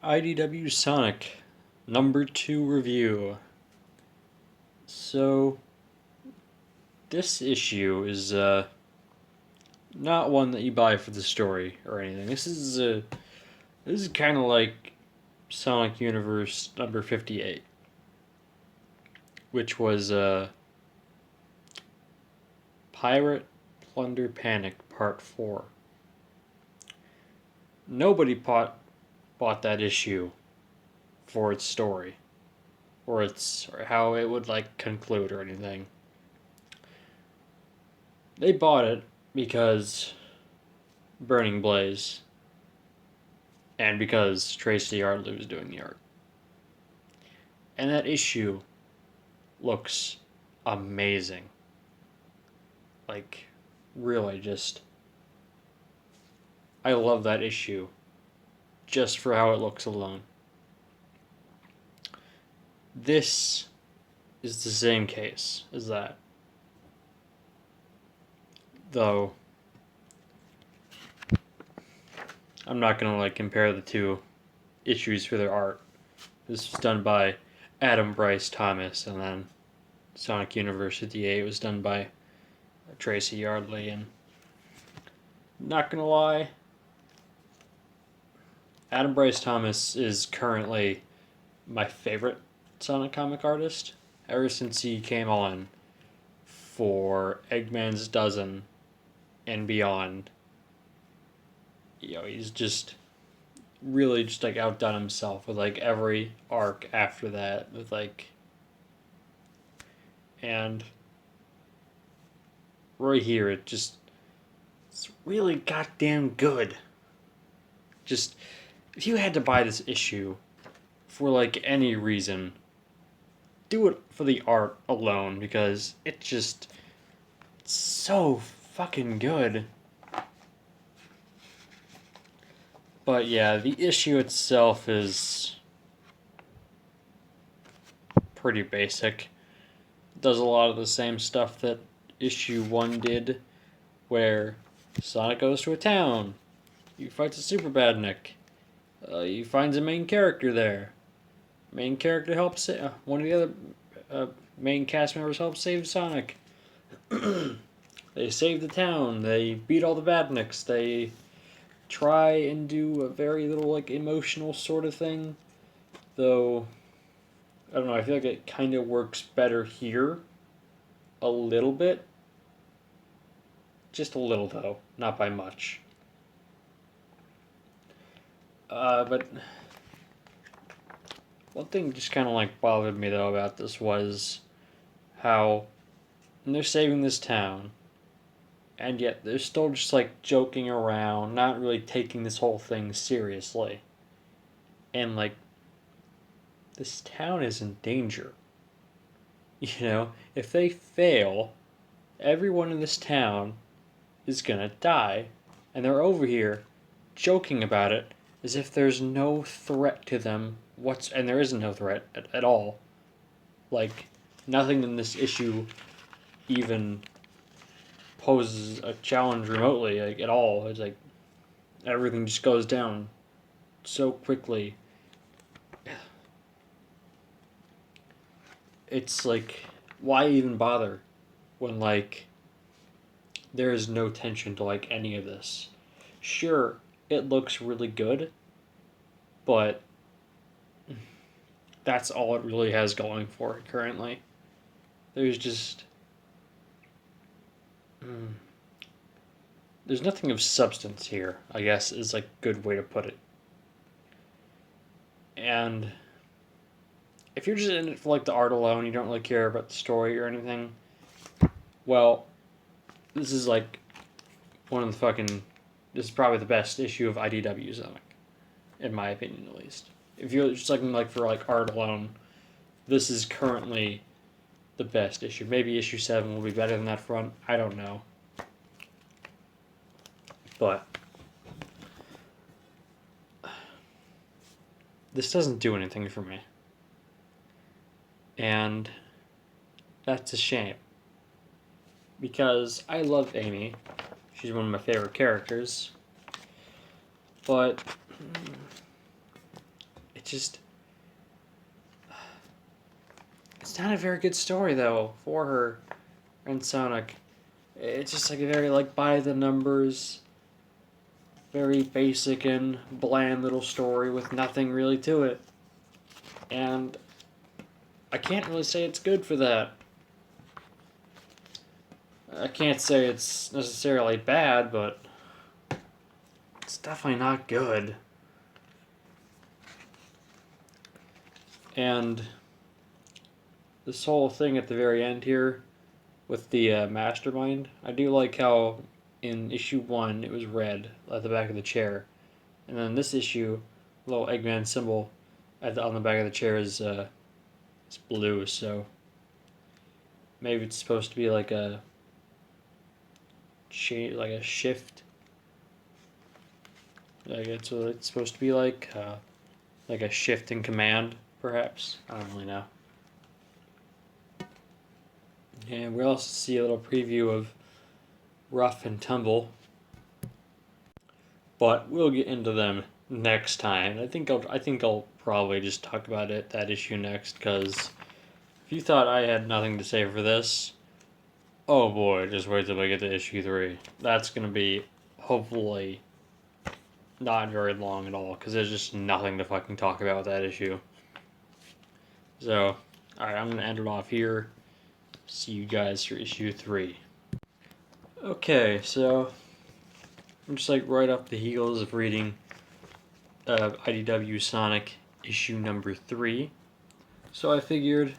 IDW Sonic number 2 review. So, this issue is not one that you buy for the story or anything. This is kind of like Sonic Universe number 58, which was Pirate Plunder Panic Part 4. Nobody bought that issue for its story or how it would conclude or anything. They bought it because Burning Blaze and because Tracy Yardley was doing the art. And that issue looks amazing. Really I love that issue just for how it looks alone. This is the same case as that. Though, I'm not going to compare the two issues for their art. This was done by Adam Bryce Thomas, and then Sonic Universe 58 was done by Tracy Yardley. And not going to lie, Adam Bryce Thomas is currently my favorite Sonic comic artist ever since he came on for Eggman's Dozen and beyond. He's really outdone himself with every arc after that with and right here it's really goddamn good. Just if you had to buy this issue for any reason, do it for the art alone because it's so fucking good. But yeah, the issue itself is pretty basic. It does a lot of the same stuff that issue 1 did, where Sonic goes to a town, he fights a Super Badnik, he finds a main character there. Main character helps one of the other main cast members helps save Sonic. They save the town, they beat all the Badniks, they try and do a very little emotional sort of thing, though I don't know, I feel like it kind of works better here a little bit, just a little though, not by much. But one thing just kind of bothered me though about this was how they're saving this town, and yet they're still just joking around, not really taking this whole thing seriously. And this town is in danger. If they fail, everyone in this town is gonna die, and they're over here joking about it as if there's no threat to them and there isn't no threat at all. Nothing in this issue even poses a challenge remotely at all. It's everything just goes down so quickly. It's why even bother when there is no tension to any of this. Sure, it looks really good, but that's all it really has going for it currently. There's there's nothing of substance here, I guess, is a good way to put it. And if you're just in it for the art alone, you don't really care about the story or anything, well, this is one of the this is probably the best issue of IDW Sonic, in my opinion at least. If you're just looking for art alone, this is currently the best issue. Maybe issue 7 will be better than that front. I don't know. But this doesn't do anything for me. And that's a shame. Because I love Amy. She's one of my favorite characters. But it's not a very good story though for her and Sonic. It's just like a very like by the numbers, very basic and bland little story with nothing really to it. And I can't really say it's good for that. I can't say it's necessarily bad, but it's definitely not good. And this whole thing at the very end here with the mastermind, I do like how in issue 1 it was red at the back of the chair, and then this issue, little Eggman symbol on the back of the chair is it's blue. So maybe it's supposed to be like a like a shift. Like it's what it's supposed to be like a shift in command, perhaps. I don't really know. And we also see a little preview of Rough and Tumble, but we'll get into them next time. I think I'll probably just talk about that issue next, because if you thought I had nothing to say for this, oh boy, just wait till we get to issue 3. That's gonna be hopefully not very long at all, because there's just nothing to fucking talk about with that issue. So, alright, I'm gonna end it off here. See you guys for issue 3. Okay, so I'm just like right off the heels of reading IDW Sonic issue number 3. So I figured,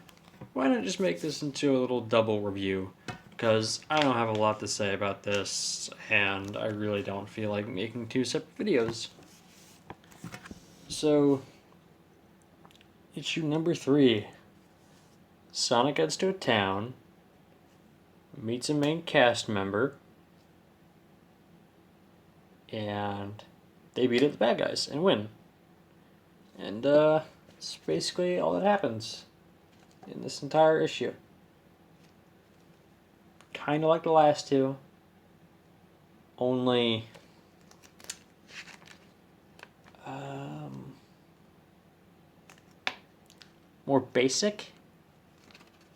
why not just make this into a little double review? Because I don't have a lot to say about this, and I really don't feel like making 2 separate videos. So, issue number 3. Sonic heads to a town, meets a main cast member, and they beat up the bad guys and win. And that's basically all that happens in this entire issue. Kind of like the last 2, only more basic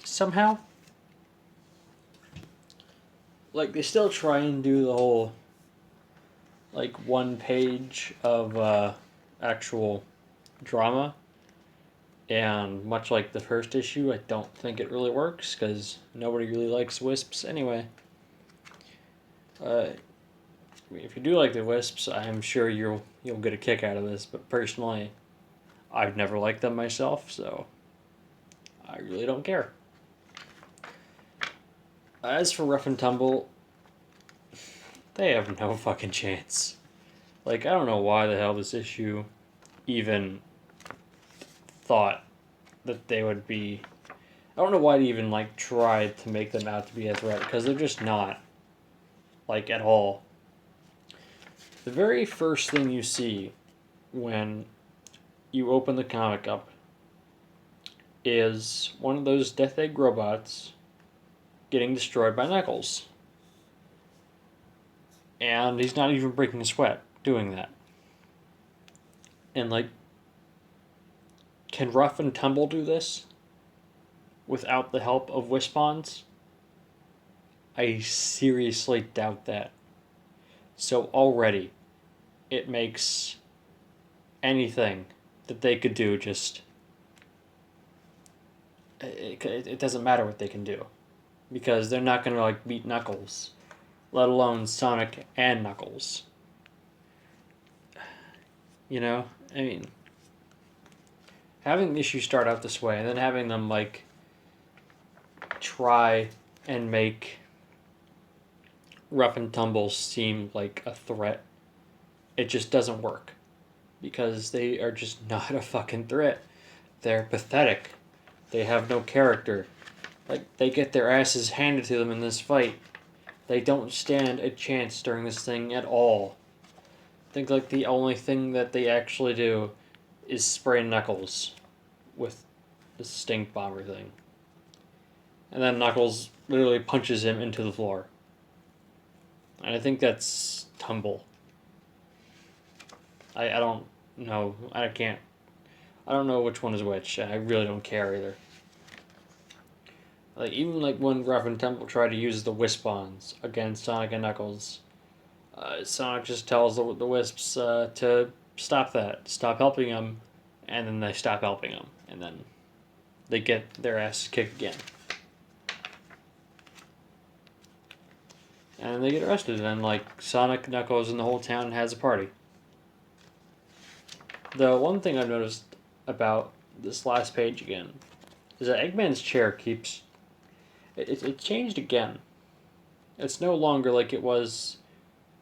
somehow. Like, they still try and do the whole like 1 page of actual drama, and much like the first issue, I don't think it really works because nobody really likes Wisps anyway. If you do like the Wisps, I'm sure you'll get a kick out of this, but personally, I've never liked them myself, so I really don't care. As for Rough and Tumble, they have no fucking chance. Like, I don't know why the hell this issue even thought that they would be... I don't know why they even, like, tried to make them out to be a threat, because they're just not. Like, at all. The very first thing you see when you open the comic up is one of those Death Egg robots getting destroyed by Knuckles. And he's not even breaking a sweat doing that. And, like, can Rough and Tumble do this without the help of Wispons? I seriously doubt that. So already, it makes anything that they could do just... It doesn't matter what they can do. Because they're not going to, like, beat Knuckles. Let alone Sonic and Knuckles. You know? I mean... having the issue start out this way, and then having them, like... try and make Rough and Tumble seem like a threat, it just doesn't work. Because they are just not a fucking threat. They're pathetic. They have no character. Like, they get their asses handed to them in this fight. They don't stand a chance during this thing at all. I think, like, the only thing that they actually do is spray Knuckles with the stink bomber thing. And then Knuckles literally punches him into the floor. And I think that's Tumble. I don't know. I can't I don't know which one is which, and I really don't care either. Like, even like when Ruff and Temple try to use the Wispons against Sonic and Knuckles, Sonic just tells the Wisps to stop that, stop helping them, and then they stop helping them, and then they get their asses kicked again. And they get arrested, and like Sonic, Knuckles, and the whole town has a party. The one thing I've noticed about this last page again is that Eggman's chair keeps. It changed again. It's no longer like it was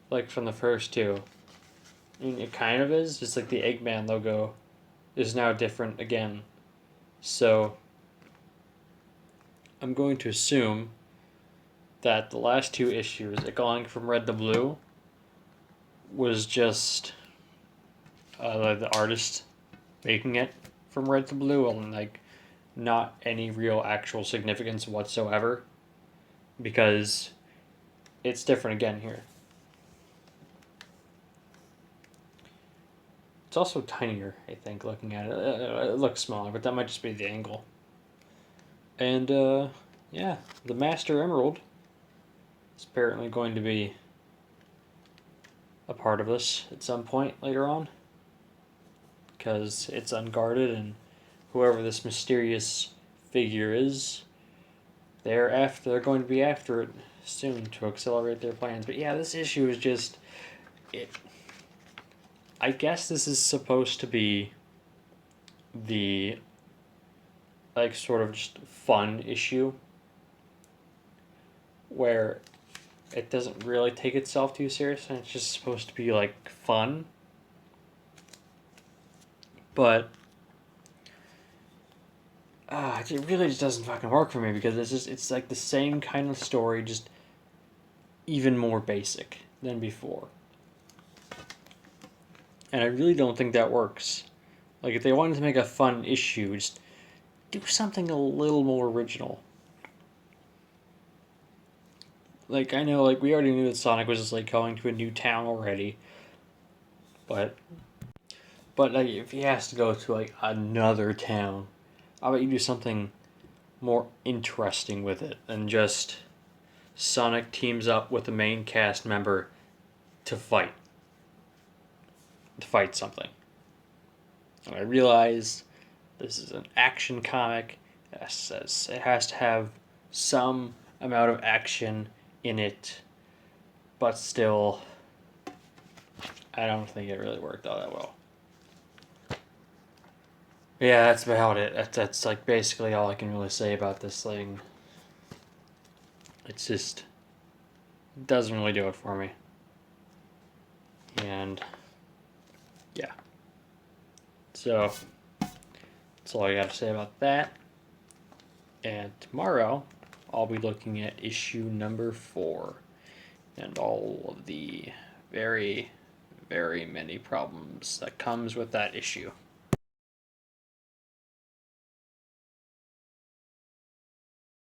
like from the first two. I mean, it kind of is, just like the Eggman logo is now different again. So, I'm going to assume that the last two issues, it going from red to blue, was just the artist making it from red to blue, and like not any real actual significance whatsoever, because it's different again here. It's also tinier, I think, looking at it. It looks smaller, but that might just be the angle. And, yeah, the Master Emerald is apparently going to be a part of this at some point later on. Because it's unguarded, and whoever this mysterious figure is, they're going to be after it soon to accelerate their plans. But yeah, this issue is just... I guess this is supposed to be the like sort of just fun issue where it doesn't really take itself too seriously, and it's just supposed to be like fun. But it really just doesn't fucking work for me, because it's like the same kind of story, just even more basic than before. And I really don't think that works. Like, if they wanted to make a fun issue, just do something a little more original. Like, I know, like, we already knew that Sonic was just, like, going to a new town already. But like, if he has to go to, like, another town, how about you do something more interesting with it than just Sonic teams up with the main cast member to fight something. And I realize this is an action comic. It has to have some amount of action in it, but still, I don't think it really worked all that well. Yeah, that's about it. That's like basically all I can really say about this thing. It's just, it doesn't really do it for me. And yeah. So that's all I got to say about that. And tomorrow I'll be looking at issue number 4 and all of the very, very many problems that comes with that issue.